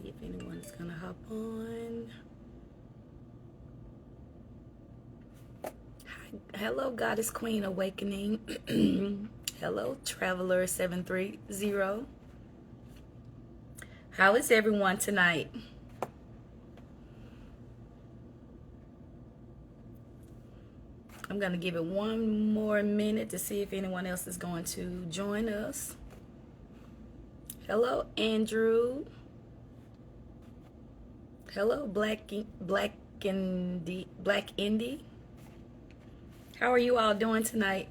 See if anyone's gonna hop on. Hi, hello, Goddess Queen Awakening. Hello, Traveler 730. How is everyone tonight? I'm gonna give it one more minute to see if anyone else is going to join us. Hello, Andrew. Hello, Black Indie. How are you all doing tonight?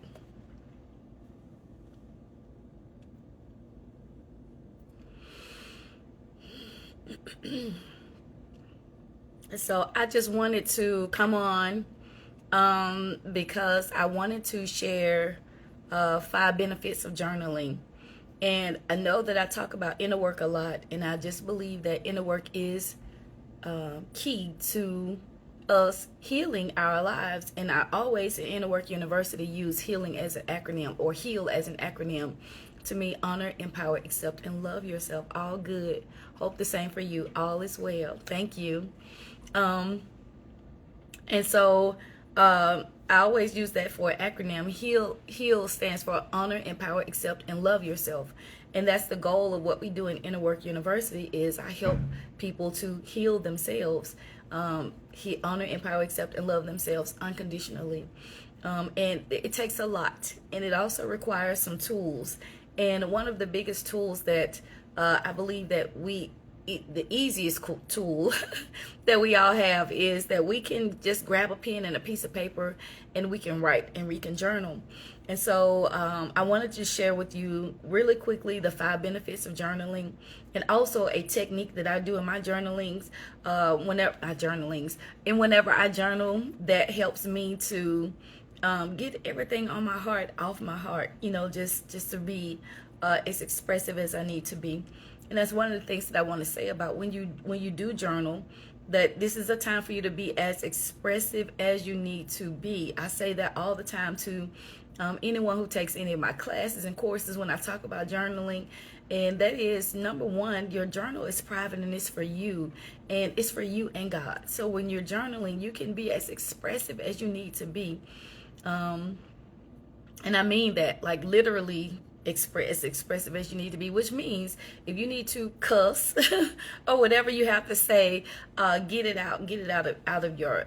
So I just wanted to come on because I wanted to share 5 benefits of journaling. And I know that I talk about inner work a lot, and I just believe that inner work is key to us healing our lives. And I always in Inner Work University use healing as an acronym, or HEAL as an acronym. To me, honor, empower, accept, and love yourself. All good. Hope the same for you. All is well. Thank you. And so I always use that for an acronym. HEAL stands for honor, empower, accept, and love yourself. And that's the goal of what we do in Inner Work University. Is I help people to heal themselves, honor, empower, accept, and love themselves unconditionally. And it takes a lot, and it also requires some tools. And one of the biggest tools that I believe that the easiest tool that we all have is that we can just grab a pen and a piece of paper, and we can write and we can journal. And so I wanted to share with you really quickly the 5 benefits of journaling, and also a technique that I do in my journalings, whenever I journal, that helps me to get everything on my heart off my heart, just to be as expressive as I need to be. And that's one of the things that I want to say about when you do journal, that this is a time for you to be as expressive as you need to be. I say that all the time to anyone who takes any of my classes and courses when I talk about journaling. And that is, number one, your journal is private and it's for you. And it's for you and God. So when you're journaling, you can be as expressive as you need to be. And I mean that, like, literally as expressive as you need to be, which means if you need to cuss or whatever you have to say, get it out of your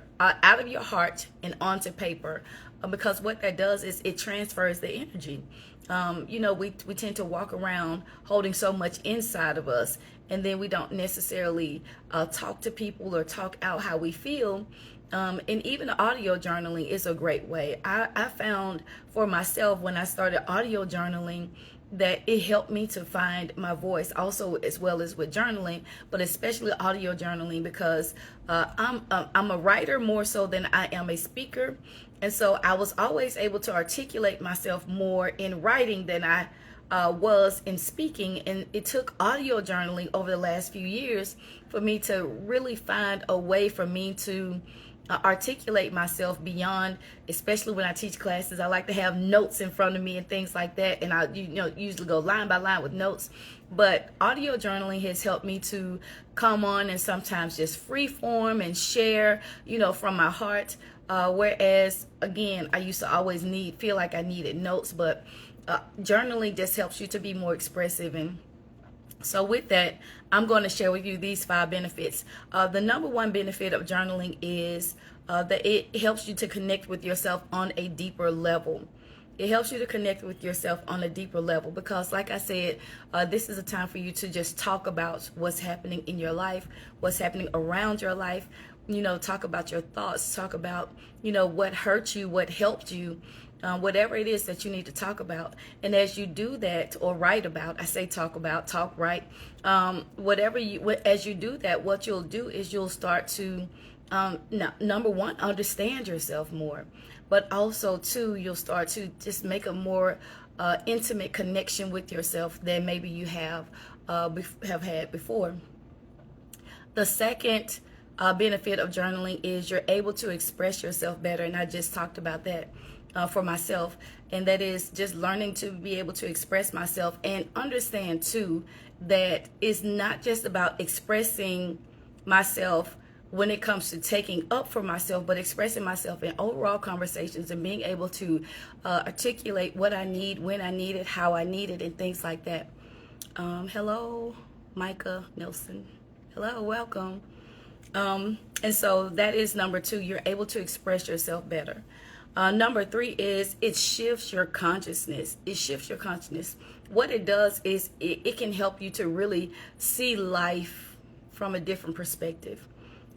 heart and onto paper, because what that does is it transfers the energy. We tend to walk around holding so much inside of us, and then we don't necessarily talk to people or talk out how we feel. And even audio journaling is a great way. I found for myself, when I started audio journaling, that it helped me to find my voice, also as well as with journaling, but especially audio journaling, because I'm a writer more so than I am a speaker. And so I was always able to articulate myself more in writing than I was in speaking. And it took audio journaling over the last few years for me to really find a way for me to articulate myself beyond, especially when I teach classes. I like to have notes in front of me and things like that, and I usually go line by line with notes. But audio journaling has helped me to come on and sometimes just free form and share, from my heart. Whereas, again, I used to always feel like I needed notes, but journaling just helps you to be more expressive. And so with that, I'm going to share with you these 5 benefits. The number one benefit of journaling is that it helps you to connect with yourself on a deeper level. It helps you to connect with yourself on a deeper level because, like I said, this is a time for you to just talk about what's happening in your life, what's happening around your life. Talk about your thoughts, talk about, what hurt you, what helped you. Whatever it is that you need to talk about. And as you do that, or write about, I say talk about, talk, write, as you do that, what you'll do is you'll start to, number one, understand yourself more, but also, 2, you'll start to just make a more intimate connection with yourself than maybe you have had before. The second benefit of journaling is you're able to express yourself better, and I just talked about that. For myself, and that is just learning to be able to express myself and understand too, that it's not just about expressing myself when it comes to taking up for myself, but expressing myself in overall conversations and being able to articulate what I need, when I need it, how I need it, and things like that. Hello, Micah Nelson. Hello, welcome. And so that is number 2. You're able to express yourself better. Number 3 is it shifts your consciousness. It shifts your consciousness. What it does is it can help you to really see life from a different perspective.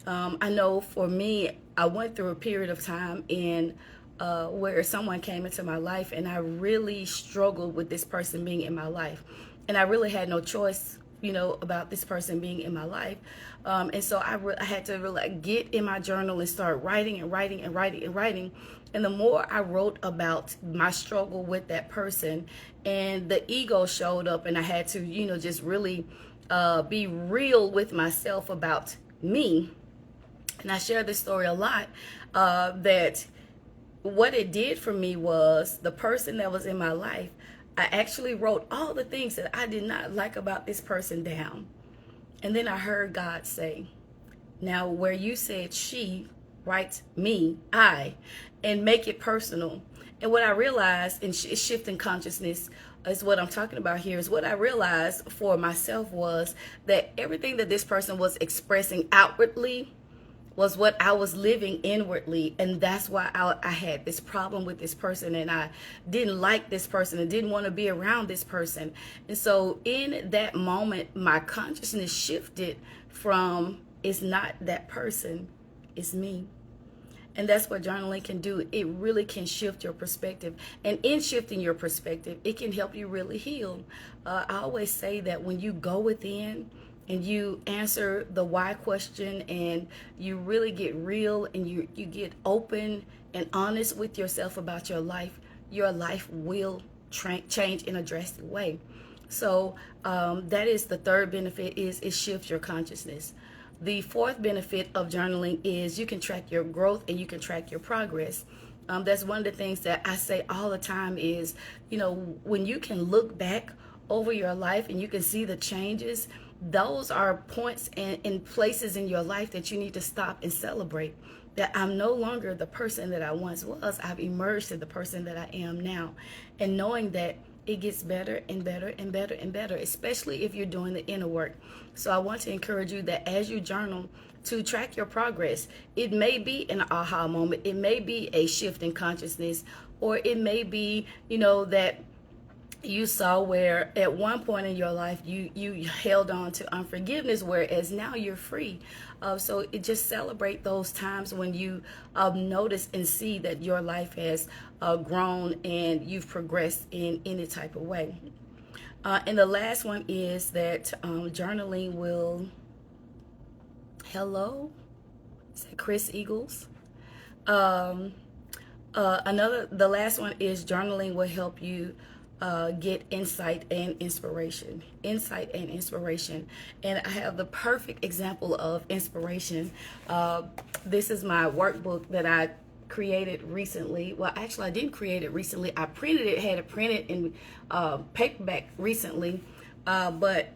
I know for me, I went through a period of time where someone came into my life, and I really struggled with this person being in my life. And I really had no choice, about this person being in my life. And so I had to really get in my journal and start writing and writing and writing and writing. And the more I wrote about my struggle with that person, and the ego showed up, and I had to, just really be real with myself about me. And I share this story a lot, that what it did for me was the person that was in my life, I actually wrote all the things that I did not like about this person down. And then I heard God say, now where you said she, write me, I, and make it personal. And what I realized in shifting consciousness is what I'm talking about here, is what I realized for myself was that everything that this person was expressing outwardly was what I was living inwardly. And that's why I had this problem with this person, and I didn't like this person and didn't want to be around this person. And so in that moment, my consciousness shifted from, it's not that person, it's me. And that's what journaling can do. It really can shift your perspective. And in shifting your perspective, it can help you really heal. I always say that when you go within and you answer the why question, and you really get real, and you get open and honest with yourself about your life will change in a drastic way. So that is the third benefit, is it shifts your consciousness. The fourth benefit of journaling is you can track your growth and you can track your progress. That's one of the things that I say all the time is, when you can look back over your life and you can see the changes, those are points and places in your life that you need to stop and celebrate. That I'm no longer the person that I once was. I've emerged to the person that I am now. And knowing that it gets better and better and better and better, especially if you're doing the inner work. So I want to encourage you that as you journal, to track your progress. It may be an aha moment. It may be a shift in consciousness, or it may be, that you saw where at one point in your life you held on to unforgiveness, whereas now you're free. So it just celebrate those times when you notice and see that your life has grown and you've progressed in any type of way. And the last one is that journaling will, hello, is that Chris Eagles? The last one is journaling will help you get insight and inspiration. And I have the perfect example of inspiration. This is my workbook that I created recently. Well, actually I didn't create it recently. I printed it, had it printed in paperback recently. But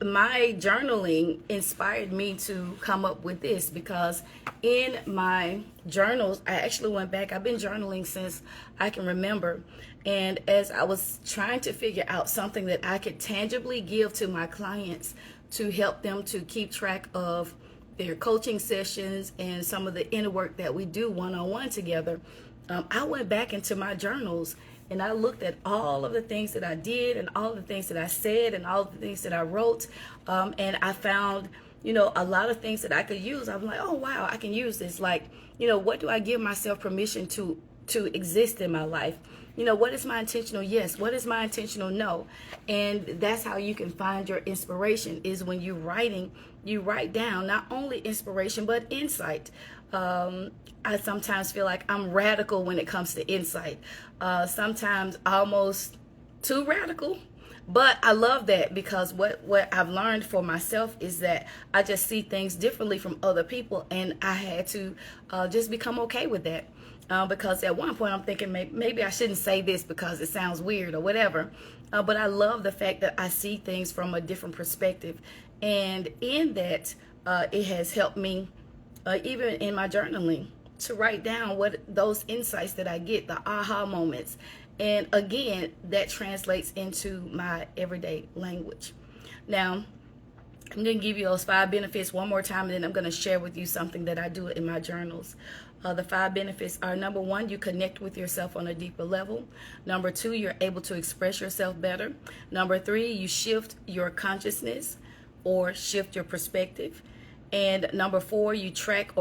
my journaling inspired me to come up with this, because in my journals, I actually went back. I've been journaling since I can remember. And as I was trying to figure out something that I could tangibly give to my clients to help them to keep track of their coaching sessions and some of the inner work that we do one-on-one together, I went back into my journals and I looked at all of the things that I did and all the things that I said and all the things that I wrote. And I found, a lot of things that I could use. I'm like, oh, wow, I can use this. Like, what do I give myself permission to exist in my life? What is my intentional yes? What is my intentional no? And that's how you can find your inspiration, is when you're writing, you write down not only inspiration, but insight. I sometimes feel like I'm radical when it comes to insight. Sometimes almost too radical. But I love that because what I've learned for myself is that I just see things differently from other people, and I had to just become okay with that. Because at one point I'm thinking maybe I shouldn't say this because it sounds weird or whatever. But I love the fact that I see things from a different perspective. And in that, it has helped me, even in my journaling, to write down what those insights that I get, the aha moments. And again, that translates into my everyday language. Now, I'm going to give you those 5 benefits one more time, and then I'm going to share with you something that I do in my journals. The 5 benefits are: number 1, you connect with yourself on a deeper level. Number 2, you're able to express yourself better. Number 3, you shift your consciousness or shift your perspective. And number 4, you track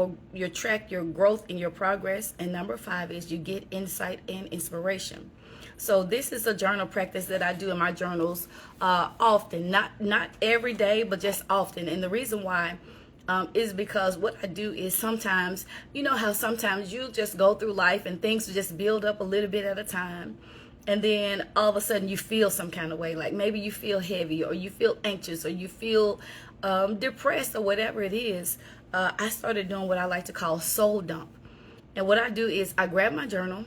your growth and your progress. And number 5 is you get insight and inspiration. So this is a journal practice that I do in my journals often, not every day, but just often. And the reason why is because what I do is sometimes, you know how sometimes you just go through life and things just build up a little bit at a time. And then all of a sudden you feel some kind of way, like maybe you feel heavy or you feel anxious or you feel depressed or whatever it is. I started doing what I like to call soul dump. And what I do is I grab my journal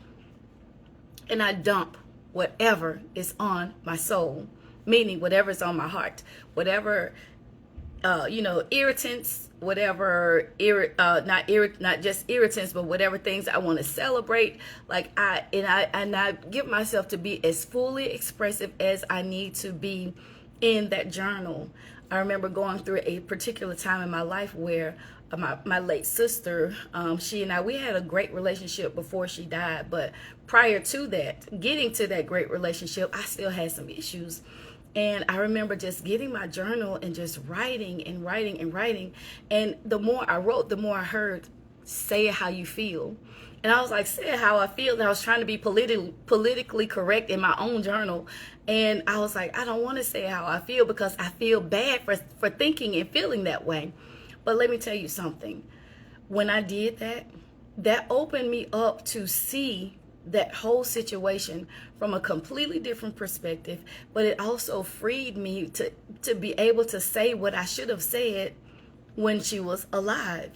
and I dump whatever is on my soul, meaning whatever is on my heart, whatever irritants, whatever not just irritants, but whatever things I want to celebrate. Like I give myself to be as fully expressive as I need to be in that journal. I remember going through a particular time in my life where my late sister, she and I, we had a great relationship before she died, but prior to that, getting to that great relationship, I still had some issues. And I remember just getting my journal and just writing and writing and writing. And the more I wrote, the more I heard, say it how you feel. And I was like, say it how I feel. And I was trying to be politically correct in my own journal. And I was like, I don't want to say how I feel because I feel bad for thinking and feeling that way. But let me tell you something. When I did that, that opened me up to see that whole situation from a completely different perspective, but it also freed me to be able to say what I should have said when she was alive.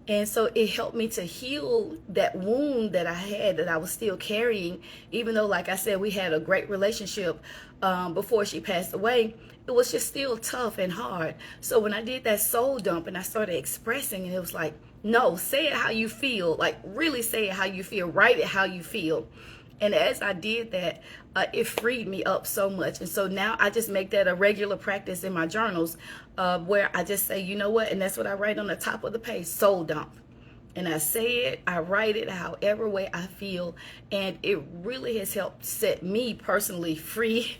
And so it helped me to heal that wound that I had, that I was still carrying, even though, like I said, we had a great relationship before she passed away. It was just still tough and hard. So when I did that soul dump and I started expressing, and it was like, no, say it how you feel. Like, really say it how you feel. Write it how you feel. And as I did that, it freed me up so much. And so now I just make that a regular practice in my journals, where I just say, you know what? And that's what I write on the top of the page, soul dump. And I say it, I write it however way I feel. And it really has helped set me personally free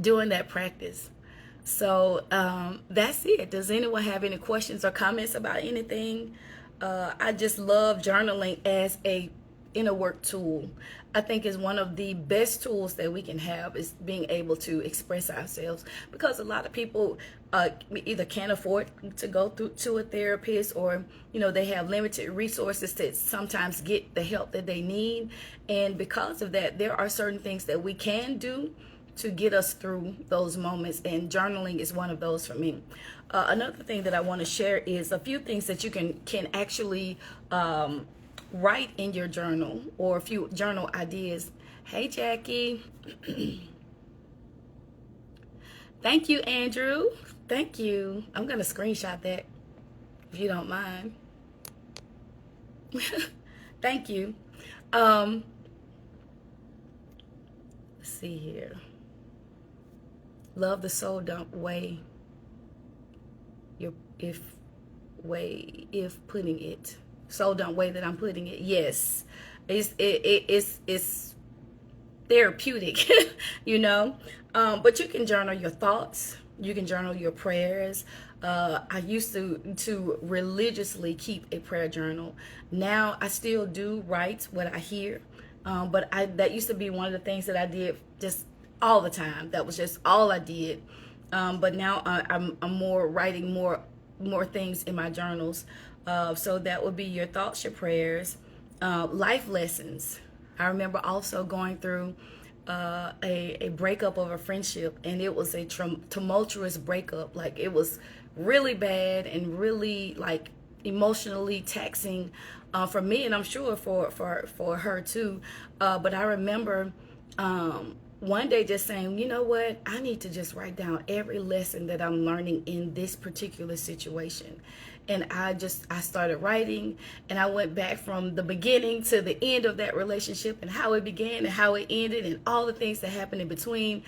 doing that practice. So that's it. Does anyone have any questions or comments about anything? I just love journaling as a inner work tool. I think is one of the best tools that we can have, is being able to express ourselves, because a lot of people either can't afford to go to a therapist, or they have limited resources to sometimes get the help that they need. And because of that, there are certain things that we can do to get us through those moments, and journaling is one of those for me. Another thing that I want to share is a few things that you can actually write in your journal, or a few journal ideas. Hey, Jackie. Thank you, Andrew. Thank you. I'm going to screenshot that if you don't mind. Thank you. Let's see here. Love the soul dump way. If putting it. Soul dump way that I'm putting it. Yes. It's therapeutic, But you can journal your thoughts. You can journal your prayers. I used to religiously keep a prayer journal. Now I still do write what I hear. But that used to be one of the things that I did just all the time. That was just all I did. But now I'm more writing more things in my journals. So that would be your thoughts, your prayers, life lessons. I remember also going through a breakup of a friendship, and it was a tumultuous breakup. Like, it was really bad and really, like, emotionally taxing for me, and I'm sure for her too. But I remember one day just saying, you know what, I need to just write down every lesson that I'm learning in this particular situation. And I started writing, and I went back from the beginning to the end of that relationship, and how it began and how it ended and all the things that happened in between.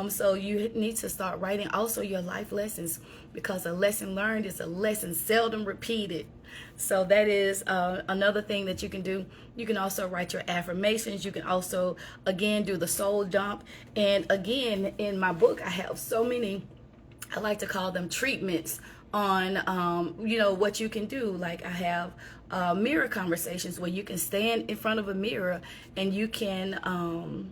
So you need to start writing also your life lessons, because a lesson learned is a lesson seldom repeated. So that is another thing that you can do. You can also write your affirmations. You can also, again, do the soul dump. And again, in my book, I have so many, I like to call them treatments on, what you can do. Like, I have mirror conversations where you can stand in front of a mirror and you can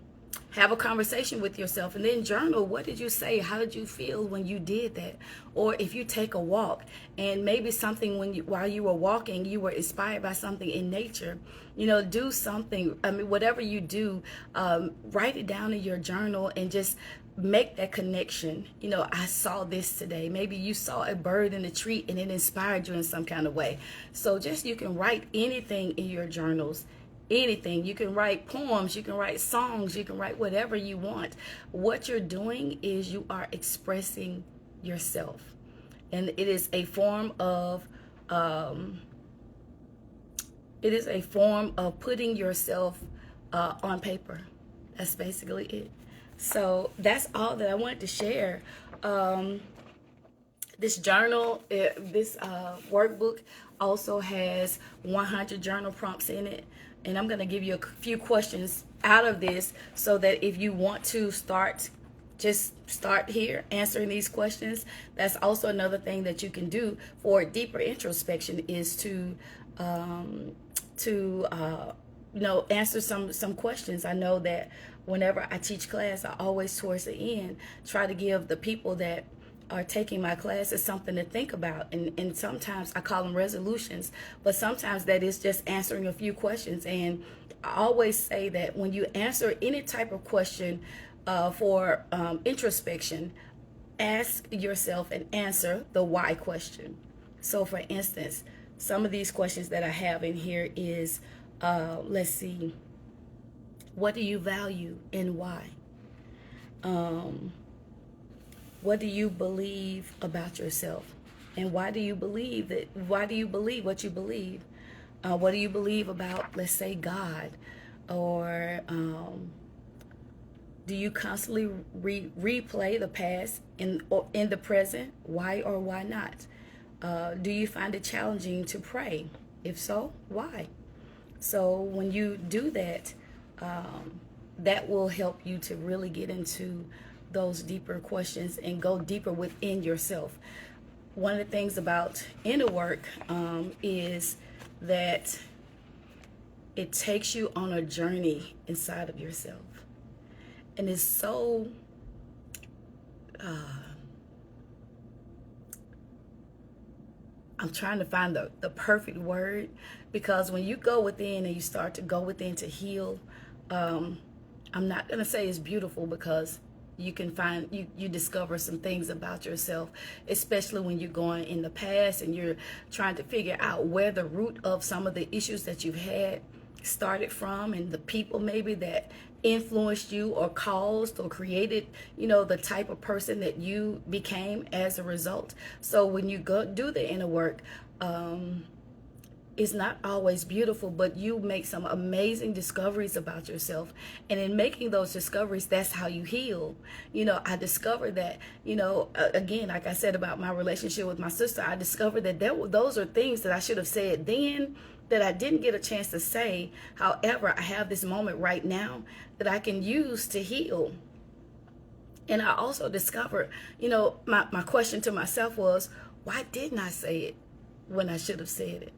have a conversation with yourself, and then journal. What did you say? How did you feel when you did that? Or if you take a walk, and maybe something while you were walking, you were inspired by something in nature. Do something. I mean, whatever you do, write it down in your journal and just make that connection. I saw this today. Maybe you saw a bird in a tree and it inspired you in some kind of way. So you can write anything in your journals. Anything. You can write poems, you can write songs, you can write whatever you want. What you're doing is you are expressing yourself, and it is a form of putting yourself on paper. That's basically it. So that's all that I wanted to share. This journal, this workbook also has 100 journal prompts in it. And I'm going to give you a few questions out of this, so that if you want to just start here answering these questions. That's also another thing that you can do for deeper introspection, is to answer some questions. I know that whenever I teach class, I always, towards the end, try to give the people that are taking my classes something to think about, and sometimes I call them resolutions, but sometimes that is just answering a few questions. And I always say that when you answer any type of question for introspection, ask yourself and answer the why question. So for instance, some of these questions that I have in here is, let's see, what do you value and why? What do you believe about yourself? And why do you believe that? Why do you believe what you believe? What do you believe about, let's say, God? Or do you constantly replay the past in the present? Why or why not? Do you find it challenging to pray? If so, why? So when you do that, that will help you to really get into those deeper questions and go deeper within yourself. One of the things about inner work is that it takes you on a journey inside of yourself. And it's so I'm trying to find the perfect word, because when you go within and you start to go within to heal, I'm not going to say it's beautiful, because you can find, you discover some things about yourself, especially when you're going in the past and you're trying to figure out where the root of some of the issues that you've had started from, and the people maybe that influenced you or caused or created, the type of person that you became as a result. So when you go do the inner work, it's not always beautiful, but you make some amazing discoveries about yourself. And in making those discoveries, that's how you heal. I discovered that, again, like I said about my relationship with my sister, I discovered that those are things that I should have said then that I didn't get a chance to say. However, I have this moment right now that I can use to heal. And I also discovered, my question to myself was, why didn't I say it when I should have said it?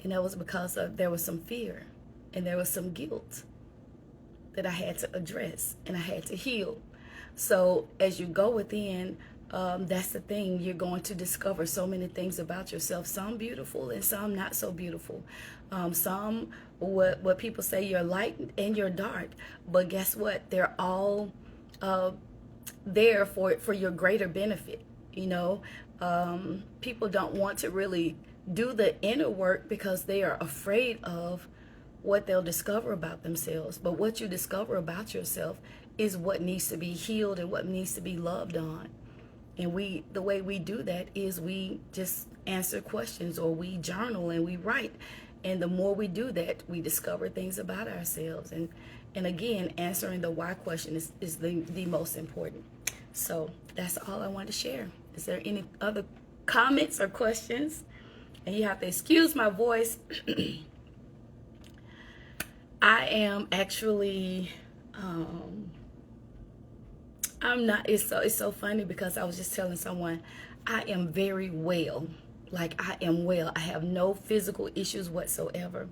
And that was because there was some fear and there was some guilt that I had to address and I had to heal. So as you go within, That's the thing. You're going to discover so many things about yourself, some beautiful and some not so beautiful. Some what people say, you're light and you're dark, but guess what? They're all uh, there for your greater benefit. You know, people don't want to really do the inner work because they are afraid of what they'll discover about themselves. But what you discover about yourself is what needs to be healed and what needs to be loved on. And the way we do that is we just answer questions, or we journal and we write. And the more we do that, we discover things about ourselves. And again, answering the why question is the most important. So that's all I wanted to share. Is there any other comments or questions? And you have to excuse my voice. I am actually, I'm not, it's so funny because I was just telling someone, I am very well. Like, I am well. I have no physical issues whatsoever.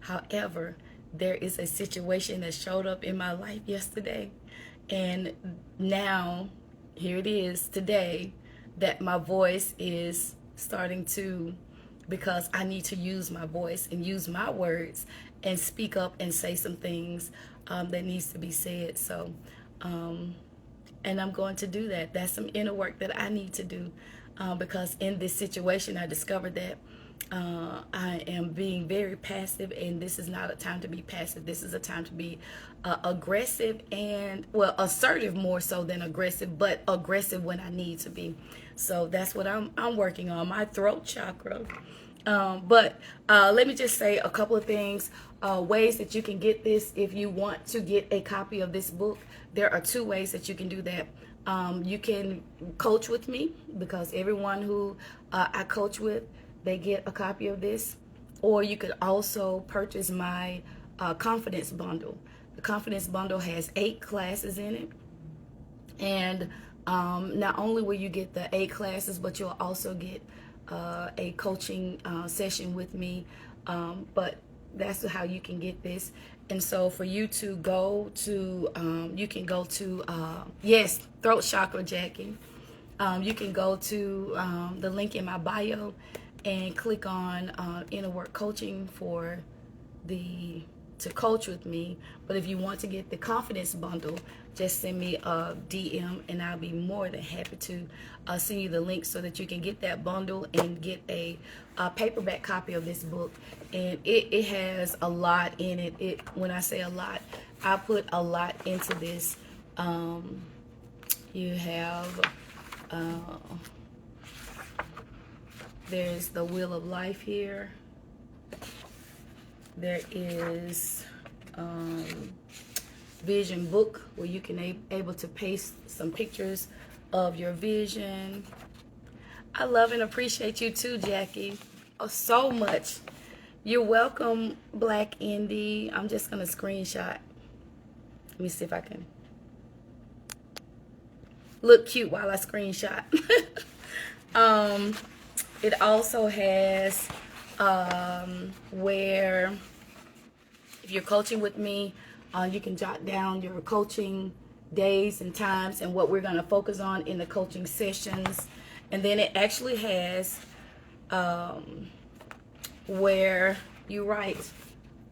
However, there is a situation that showed up in my life yesterday. And now, here it is today, that my voice is starting to, because I need to use my voice and use my words and speak up and say some things that needs to be said. So, and I'm going to do that. That's some inner work that I need to do, because in this situation, I discovered that I am being very passive, and this is not a time to be passive. This is a time to be aggressive and, well, assertive more so than aggressive, but aggressive when I need to be. So that's what I'm working on, my throat chakra. But let me just say a couple of things, ways that you can get this. If you want to get a copy of this book, there are 2 ways that you can do that. You can coach with me, because everyone who I coach with, they get a copy of this. Or you could also purchase my confidence bundle. The confidence bundle has 8 classes in it. And not only will you get the 8 classes, but you'll also get a coaching session with me. But that's how you can get this. And so for you to go to, you can go to, yes, throat chakra, Jackie. You can go to the link in my bio and click on inner work coaching for to coach with me. But if you want to get the confidence bundle, just send me a DM and I'll be more than happy to send you the link so that you can get that bundle and get a paperback copy of this book. And it has a lot in it. When I say a lot, I put a lot into this. You have there's the Wheel of Life here. There is vision book, where you can able to paste some pictures of your vision. I love and appreciate you too, Jackie, so much. You're welcome, Black Indy. I'm just gonna screenshot. Let me see if I can look cute while I screenshot. It also has where if you're coaching with me, you can jot down your coaching days and times and what we're going to focus on in the coaching sessions. And then it actually has where you write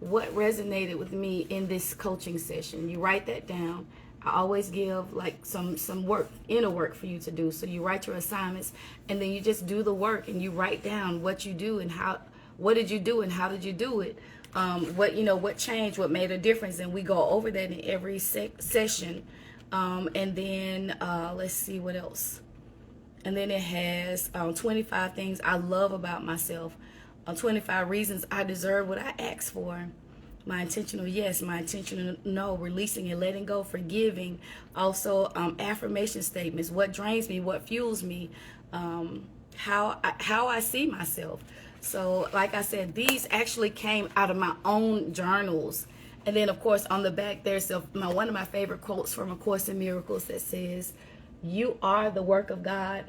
what resonated with me in this coaching session. You write that down. I always give like some work, inner work for you to do. So you write your assignments and then you just do the work and you write down what you do and what did you do and how did you do it? What changed, what made a difference, and we go over that in every session. And then let's see what else. And then it has 25 things I love about myself, 25 reasons I deserve what I ask for. My intentional yes, my intentional no, releasing and letting go, forgiving. Also, affirmation statements, what drains me, what fuels me, how I see myself. So, like I said, these actually came out of my own journals. And then, of course, on the back, there's one of my favorite quotes from A Course in Miracles that says, "You are the work of God,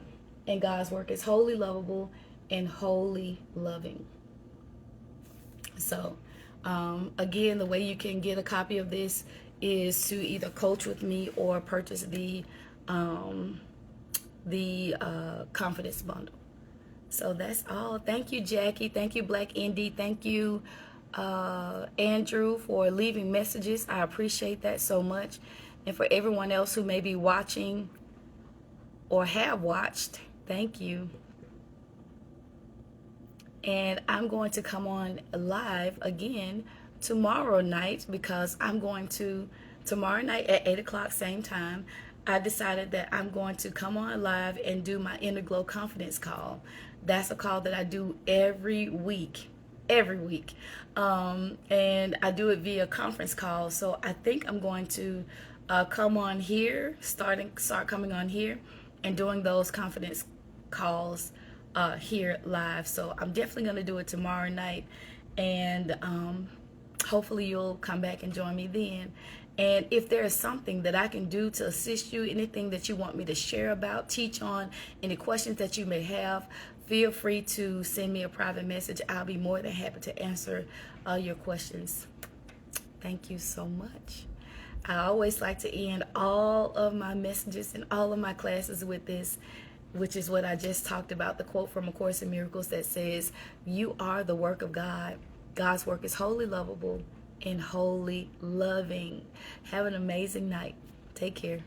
and God's work is wholly lovable and wholly loving." So, again, the way you can get a copy of this is to either coach with me or purchase the the confidence bundle. So that's all. Thank you, Jackie. Thank you, Black Indy. Thank you, Andrew, for leaving messages. I appreciate that so much. And for everyone else who may be watching or have watched, thank you. And I'm going to come on live again tomorrow night, because I'm going to, tomorrow night at 8 o'clock, same time, I decided that I'm going to come on live and do my Inner Glow Confidence call. That's a call that I do every week. And I do it via conference call. So I think I'm going to come on here, start coming on here and doing those confidence calls here live. So I'm definitely going to do it tomorrow night, and hopefully you'll come back and join me then. And if there is something that I can do to assist you, anything that you want me to share about, teach on, any questions that you may have, feel free to send me a private message. I'll be more than happy to answer your questions. Thank you so much. I always like to end all of my messages and all of my classes with this, which is what I just talked about, the quote from A Course in Miracles that says, "You are the work of God. God's work is wholly lovable and wholly loving." Have an amazing night. Take care.